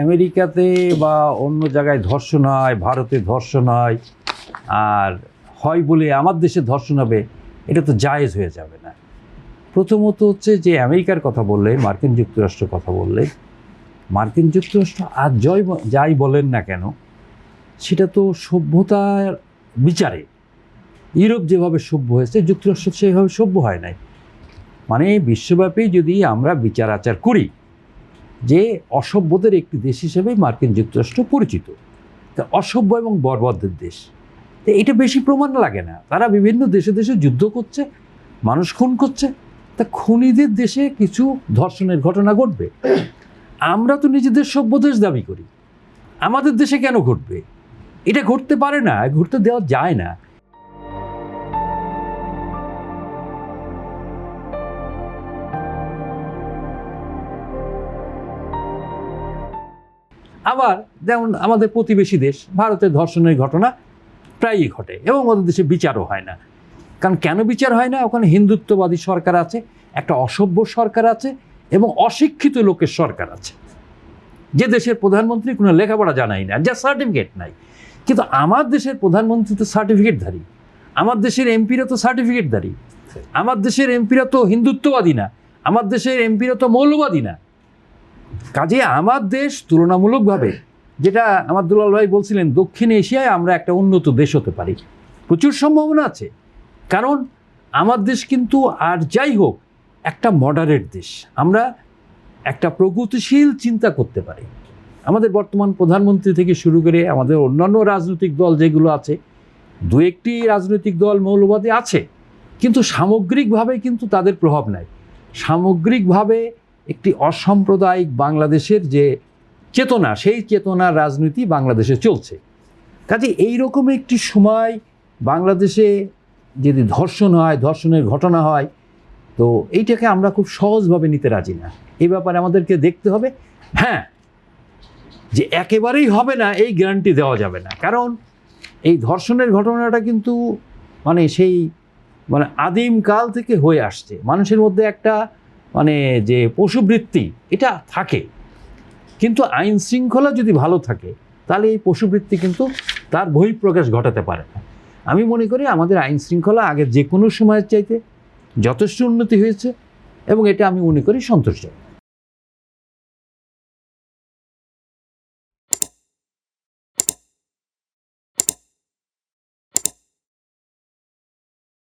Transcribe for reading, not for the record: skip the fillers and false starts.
আমেরিকাতে বা অন্য জায়গায় ধর্ষণ হয়, ভারতে ধর্ষণ হয়, আর হয় বলে আমার দেশে ধর্ষণ হবে, এটা তো জায়েজ হয়ে যাবে না। প্রথমত হচ্ছে যে আমেরিকার কথা বললে, মার্কিন যুক্তরাষ্ট্রের কথা বললে, মার্কিন যুক্তরাষ্ট্র আর যাই বলেন না কেন, সেটা তো সভ্যতার বিচারে ইউরোপ যেভাবে সভ্য হয়েছে, যুক্তরাষ্ট্র সেভাবে সভ্য হয় নাই। মানে বিশ্বব্যাপী যদি আমরা বিচার আচার করি, যে অসভ্যদের একটি দেশ হিসেবে মার্কিন যুক্তরাষ্ট্র পরিচিত, তা অসভ্য এবং বর্বরদের দেশ। তো এটা বেশি প্রমাণ লাগে না, তারা বিভিন্ন দেশে দেশে যুদ্ধ করছে, মানুষ খুন করছে, তা খুনিদের দেশে কিছু ধর্ষণের ঘটনা ঘটবে। আমরা তো নিজেদের সভ্য দেশ দাবি করি, আমাদের দেশে কেন ঘটবে? এটা ঘটতে পারে না, ঘটতে দেওয়া যায় না। আবার যেমন আমাদের প্রতিবেশী দেশ ভারতের ধর্ষণের ঘটনা প্রায়ই ঘটে এবং ওদের দেশে বিচারও হয় না। কারণ কেন বিচার হয় না? ওখানে হিন্দুত্ববাদী সরকার আছে, একটা অসভ্য সরকার আছে এবং অশিক্ষিত লোকের সরকার আছে, যে দেশের প্রধানমন্ত্রী কোনো লেখাপড়া জানাই না, যা সার্টিফিকেট নাই। কিন্তু আমার দেশের প্রধানমন্ত্রী তো সার্টিফিকেটধারী, আমার দেশের এমপিরা তো সার্টিফিকেটধারী, আমার দেশের এমপিরা তো হিন্দুত্ববাদী না, আমার দেশের এমপিরা তো মৌলবাদী না। কাজে আমার দেশ তুলনামূলকভাবে, যেটা আমার দুলাল ভাই বলছিলেন, দক্ষিণ এশিয়ায় আমরা একটা উন্নত দেশ হতে পারি, প্রচুর সম্ভাবনা আছে। কারণ আমার দেশ কিন্তু আর যাই হোক একটা মডারেট দেশ, আমরা একটা প্রগতিশীল চিন্তা করতে পারি। আমাদের বর্তমান প্রধানমন্ত্রী থেকে শুরু করে আমাদের অন্যান্য রাজনৈতিক দল যেগুলো আছে, দু একটি রাজনৈতিক দল মৌলবাদী আছে, কিন্তু সামগ্রিকভাবে কিন্তু তাদের প্রভাব নাই। সামগ্রিকভাবে একটি অসাম্প্রদায়িক বাংলাদেশের যে চেতনা, সেই চেতনার রাজনীতি বাংলাদেশে চলছে। কাজে এইরকম একটি সময় বাংলাদেশে যদি ধর্ষণ হয়, ধর্ষণের ঘটনা হয়, তো এইটাকে আমরা খুব সহজভাবে নিতে রাজি না। এই ব্যাপারে আমাদেরকে দেখতে হবে। হ্যাঁ, যে একেবারেই হবে না এই গ্যারান্টি দেওয়া যাবে না, কারণ এই ধর্ষণের ঘটনাটা কিন্তু সেই আদিম কাল থেকে হয়ে আসছে। মানুষের মধ্যে একটা যে পশুবৃত্তি এটা থাকে, কিন্তু আইন শৃঙ্খলা যদি ভালো থাকে তাহলে এই পশুবৃত্তি কিন্তু তার বহিঃপ্রকাশ ঘটাতে পারে না। আমি মনে করি আমাদের আইন শৃঙ্খলা আগের যে কোনো সময়ের চাইতে যথেষ্ট উন্নতি হয়েছে এবং এটা আমি মনে করি সন্তোষজনক।